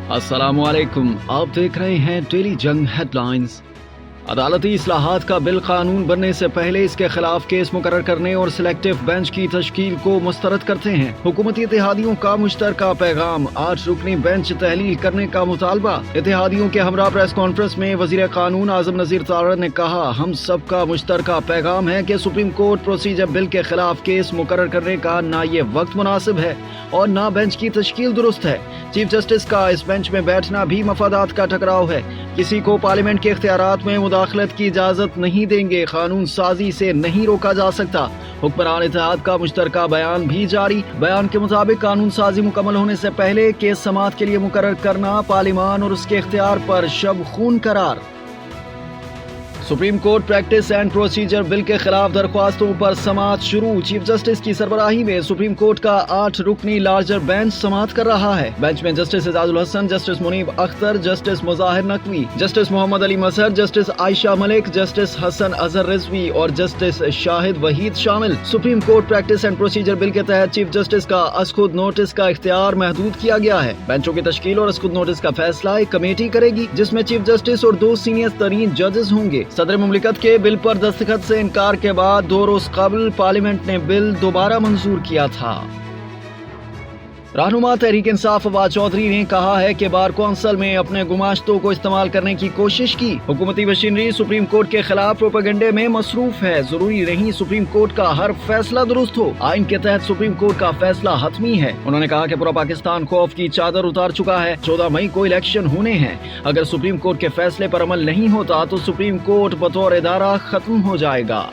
अस्सलामुअलैकुम, आप देख रहे हैं डेली जंग हेडलाइंस। अदालती इस्लाहात का बिल कानून बनने से पहले इसके खिलाफ केस मुकर्रर करने और सिलेक्टिव बेंच की तश्कील को मुस्तरद करते हैं। हुकूमती इत्तेहादियों का मुश्तरका पैगाम, 8 रुकनी बेंच तहलील करने का मुतालबा। इत्तेहादियों के हमरा प्रेस कॉन्फ्रेंस में वजीर कानून आजम नज़ीर तारड़ ने कहा, हम सबका मुश्तरका पैगाम है कि सुप्रीम कोर्ट प्रोसीजर बिल के खिलाफ केस मुकर्रर करने का ना ये वक्त मुनासिब है और ना बेंच की तश्कील दुरुस्त है। चीफ जस्टिस का इस बेंच में बैठना भी मफादात का टकराव है। किसी को पार्लियामेंट के इख्तियारात में मुदाखलत की इजाजत नहीं देंगे, कानून साजी से नहीं रोका जा सकता। हुक्मरान इत्तेहाद का मुश्तरका बयान भी जारी। बयान के मुताबिक कानून साजी मुकम्मल होने से पहले केस समाअत के लिए मुकर्रर करना पार्लियामान और उसके इख्तियार पर शब खून करार। Supreme court practice and procedure bill के खिलाफ दरख्वास्तों पर समाअत शुरू। चीफ जस्टिस की सरबराही में सुप्रीम कोर्ट का 8 रुकनी लार्जर बेंच समाअत कर रहा है। बेंच में justice Ejazul Hasan, justice Munib Akhtar, justice Mazahir Naqvi, justice Mohammad Ali Mazhar, justice Ayesha Malik, justice Hasan Azhar Rizvi और जस्टिस शाहिद वहीद शामिल। Supreme court practice and procedure bill के तहत चीफ जस्टिस का असखुद नोटिस का इख्तियार महदूद किया गया है। बेंचों की तश्कील और असखुद नोटिस का फैसला एक कमेटी करेगी, जिसमें चीफ जस्टिस और 2 सीनियर तरीन जजेस होंगे। सदर मुमलिकत के बिल पर दस्तखत से इनकार के बाद 2 रोज कबल पार्लियामेंट ने बिल दोबारा मंजूर किया था। रहनुमा तहरीक इंसाफ फवाद चौधरी ने कहा है कि बार कौंसिल में अपने गुमाश्तों को इस्तेमाल करने की कोशिश की। हुकूमती मशीनरी सुप्रीम कोर्ट के खिलाफ प्रोपेगेंडे में मसरूफ है। जरूरी नहीं सुप्रीम कोर्ट का हर फैसला दुरुस्त हो। आइन के तहत सुप्रीम कोर्ट का फैसला हतमी है। उन्होंने कहा कि पूरा पाकिस्तान खौफ की चादर उतार चुका है। 14 मई को इलेक्शन होने हैं। अगर सुप्रीम कोर्ट के फैसले पर अमल नहीं होता तो सुप्रीम कोर्ट बतौर इदारा खत्म हो जाएगा।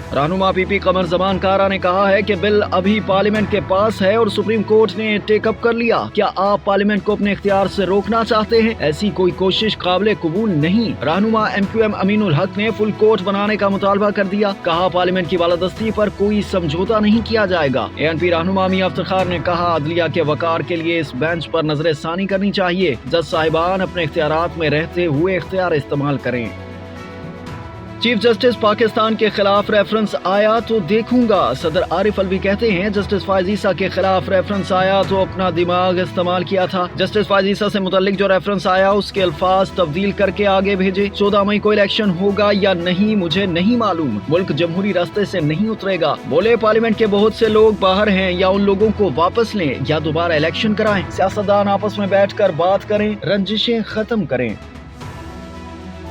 रहनुमा पीपी कमर जमान कारा ने कहा है कि बिल अभी पार्लियामेंट के पास है और सुप्रीम कोर्ट ने टेकअप कर लिया। क्या आप पार्लियामेंट को अपने इख्तियार से रोकना चाहते हैं? ऐसी कोई कोशिश काबिल कबूल नहीं। रहनुमा MQM अमीनुल हक ने फुल कोर्ट बनाने का मुतालबा कर दिया। कहा, पार्लियामेंट की बालादस्ती पर कोई समझौता नहीं किया जाएगा। ANP रहनुमा मियां अफ्तर खान ने कहा, अदलिया के वकार के लिए इस बेंच पर नजर सानी करनी चाहिए। जज साहिबान अपने इख्तियारात में रहते हुए इख्तियार इस्तेमाल करें। चीफ जस्टिस पाकिस्तान के खिलाफ रेफरेंस आया तो देखूंगा। सदर आरिफ अलवी कहते हैं, जस्टिस फायज ईसा के खिलाफ रेफरेंस आया तो अपना दिमाग इस्तेमाल किया था। जस्टिस फायज ईसा से मुतल्लिक जो रेफरेंस आया उसके अल्फाज तब्दील करके आगे भेजे। 14 मई को इलेक्शन होगा या नहीं मुझे नहीं मालूम। मुल्क जमहूरी रास्ते से नहीं उतरेगा। बोले, पार्लियामेंट के बहुत से लोग बाहर हैं, या उन लोगों को वापस लें या दोबारा इलेक्शन कराएं। सियासतदान आपस में बैठकर बात करें, रंजिशें खत्म करें।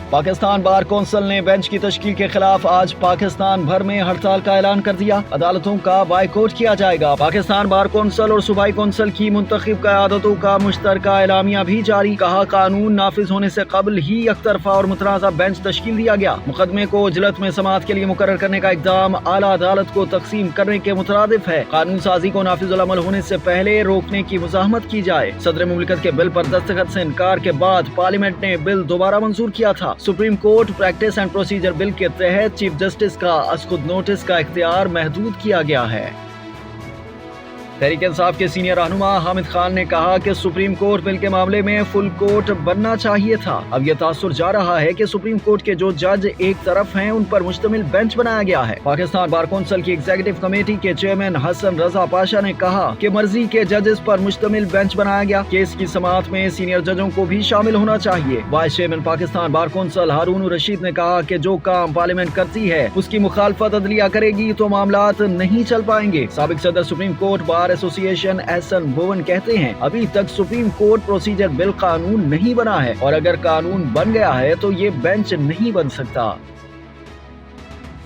पाकिस्तान बार कौंसिल ने बेंच की तश्कील के खिलाफ आज पाकिस्तान भर में हड़ताल का ऐलान कर दिया। अदालतों का बायकॉट किया जाएगा। पाकिस्तान बार कौंसिल और सूबाई कौंसिल की मुंतखब क़यादतों का मुश्तरका एलामिया भी जारी। कहा, कानून नाफिज होने से कबल ही एकतरफा और मुतनाज़ा बेंच तश्कील दिया गया। मुकदमे को अजलत में समाअत के लिए मुकर्रर करने का इक़दाम आला अदालत को तकसीम करने के मुतरादिफ है। कानून साजी को नाफिजुल अमल होने से पहले रोकने की मुज़ाहमत की जाए। सदर मुमलिकत के बिल पर दस्तखत से इनकार के बाद पार्लियामेंट ने बिल दोबारा मंजूर किया था। Supreme court practice and procedure bill के तहत चीफ जस्टिस का असखुद नोटिस का इख्तियार महदूद किया गया है। तहरीक इंसाफ के सीनियर रहनुमा हामिद खान ने कहा कि सुप्रीम कोर्ट बिल के मामले में फुल कोर्ट बनना चाहिए था। अब यह तासुर जा रहा है कि सुप्रीम कोर्ट के जो जज एक तरफ हैं उन पर मुश्तमिल बेंच बनाया गया है। पाकिस्तान बार कौंसिल की एग्जीक्यूटिव कमेटी के चेयरमैन हसन रजा पाशा ने कहा कि मर्जी के जजेस पर मुश्तमिल बेंच बनाया गया। केस की समाअत में सीनियर जजों को भी शामिल होना चाहिए। Vice chairman Pakistan bar council Haroon Rashid ने कहा कि जो काम पार्लियामेंट करती है उसकी मुखालफत अदलिया करेगी तो मामलात नहीं चल पाएंगे। साबिक सदर supreme court bar association Ahsan Bhoon कहते हैं, अभी तक सुप्रीम कोर्ट प्रोसीजर बिल कानून नहीं बना है और अगर कानून बन गया है तो ये बेंच नहीं बन सकता।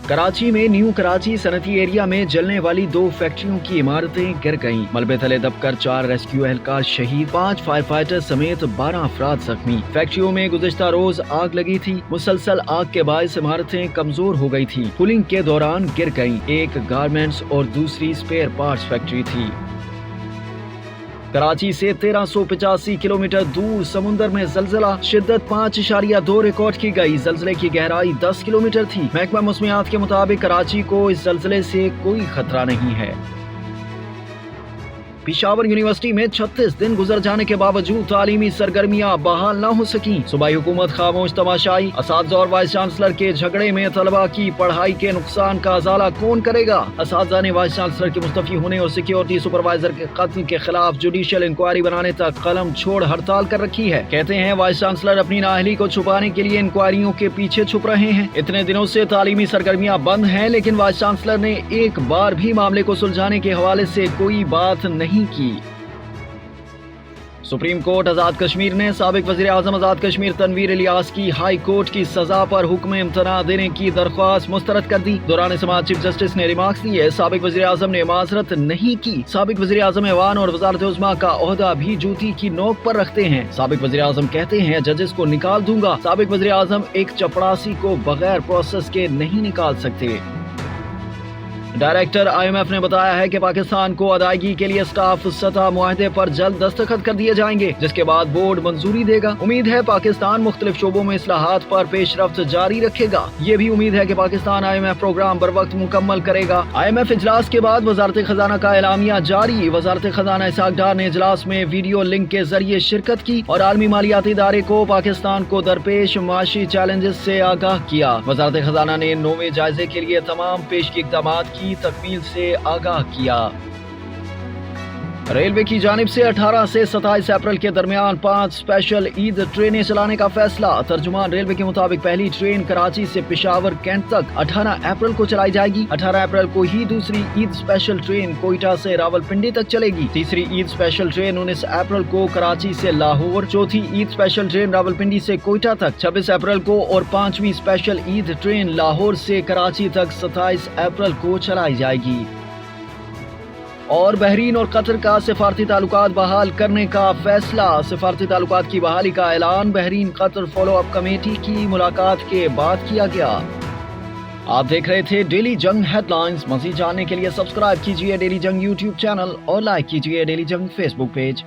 कराची में न्यू कराची सनती एरिया में जलने वाली 2 फैक्ट्रियों की इमारतें गिर गईं। मलबे तले दबकर 4 रेस्क्यू एहलकार शहीद, 5 फायर फाइटर समेत 12 अफराद जख्मी। फैक्ट्रियों में गुज़िश्ता रोज आग लगी थी। मुसलसल आग के बायस इमारतें कमजोर हो गई थी। पुलिंग के दौरान गिर गईं। एक गारमेंट्स और दूसरी स्पेयर पार्ट्स फैक्ट्री थी। कराची से 1385 किलोमीटर दूर समुंदर में जलजला, शिद्दत 5.2 रिकॉर्ड की गई। जलजले की गहराई 10 किलोमीटर थी। महकमा मौसमियात के मुताबिक कराची को इस जलजले से कोई खतरा नहीं है। पेशावर यूनिवर्सिटी में 36 दिन गुजर जाने के बावजूद तालीमी सरगर्मियां बहाल न हो सकी। सूबाई हुकूमत खामोश तमाशाई। असातिज़ा और वाइस चांसलर के झगड़े में तलबा की पढ़ाई के नुकसान का अजाला कौन करेगा? असातिज़ा ने वाइस चांसलर के मुस्तफी होने और सिक्योरिटी सुपरवाइजर के कत्ल के खिलाफ जुडिशियल इंक्वायरी बनाने तक कलम छोड़ हड़ताल कर रखी है। कहते हैं वाइस चांसलर अपनी नाअहली को छुपाने के लिए इंक्वायरियों के पीछे छुप रहे हैं। इतने दिनों से तालीमी सरगर्मियां बंद हैं, लेकिन वाइस चांसलर ने एक बार भी मामले को सुलझाने के हवाले से कोई बात नहीं की। सुप्रीम कोर्ट आजाद कश्मीर ने साबिक वज़ीर आज़म आजाद कश्मीर तनवीर इलियास की हाई कोर्ट की सजा पर हुक्म इम्तना देने की दरख्वास्त मुस्तरद कर दी। दौरान समाअत चीफ जस्टिस ने रिमार्क्स दिए, साबिक वज़ीर आज़म ने माजरत नहीं की। साबिक वज़ीर आज़म ऐवान और वज़ारत उज़्मा का ओहदा भी जूती की नोक पर रखते हैं। साबिक वज़ीर आज़म कहते हैं जजेस को निकाल दूंगा। साबिक वज़ीर आज़म एक चपड़ासी को बगैर प्रोसेस के नहीं निकाल सकते। डायरेक्टर IMF ने बताया है कि पाकिस्तान को अदायगी के लिए स्टाफ सतह मुआहदे पर जल्द दस्तखत कर दिए जाएंगे, जिसके बाद बोर्ड मंजूरी देगा। उम्मीद है पाकिस्तान मुख्तलिफ शोबों में इस्लाहात पर पेशरफ्त जारी रखेगा। ये भी उम्मीद है कि पाकिस्तान IMF प्रोग्राम बर वक्त मुकम्मल करेगा। IMF इजलास के बाद वजारत खजाना का एलामिया जारी। वजारत खजाना इसाक डार ने इजलास में वीडियो लिंक के जरिए शिरकत की और आलमी मालियाती इदारे को पाकिस्तान को दरपेश माशी चैलेंजेस से आगाह किया। वजारत खजाना ने 9वें जायजे के लिए तमाम पेशगी इक़दामात की तकमील से आगाह किया। रेलवे की जानिब से 18 से 27 अप्रैल के दरमियान 5 स्पेशल ईद ट्रेनें चलाने का फैसला। तर्जुमान रेलवे के मुताबिक पहली ट्रेन कराची से पेशावर कैंट तक 18 अप्रैल को चलाई जाएगी। 18 अप्रैल को ही दूसरी ईद स्पेशल ट्रेन कोयटा से रावलपिंडी तक चलेगी। तीसरी ईद स्पेशल ट्रेन 19 अप्रैल को कराची से लाहौर, चौथी ईद स्पेशल ट्रेन रावलपिंडी से कोयटा तक 26 अप्रैल को और 5वीं स्पेशल ईद ट्रेन लाहौर से कराची तक 27 अप्रैल को चलाई जाएगी। और बहरीन और कतर का सिफारती ताल्लुकात बहाल करने का फैसला। सिफारती ताल्लुकात की बहाली का ऐलान Bahrain Qatar follow up committee की मुलाकात के बाद किया गया। आप देख रहे थे डेली जंग हेडलाइंस। मज़ीद जानने के लिए सब्सक्राइब कीजिए डेली जंग यूट्यूब चैनल और लाइक कीजिए डेली जंग फेसबुक पेज।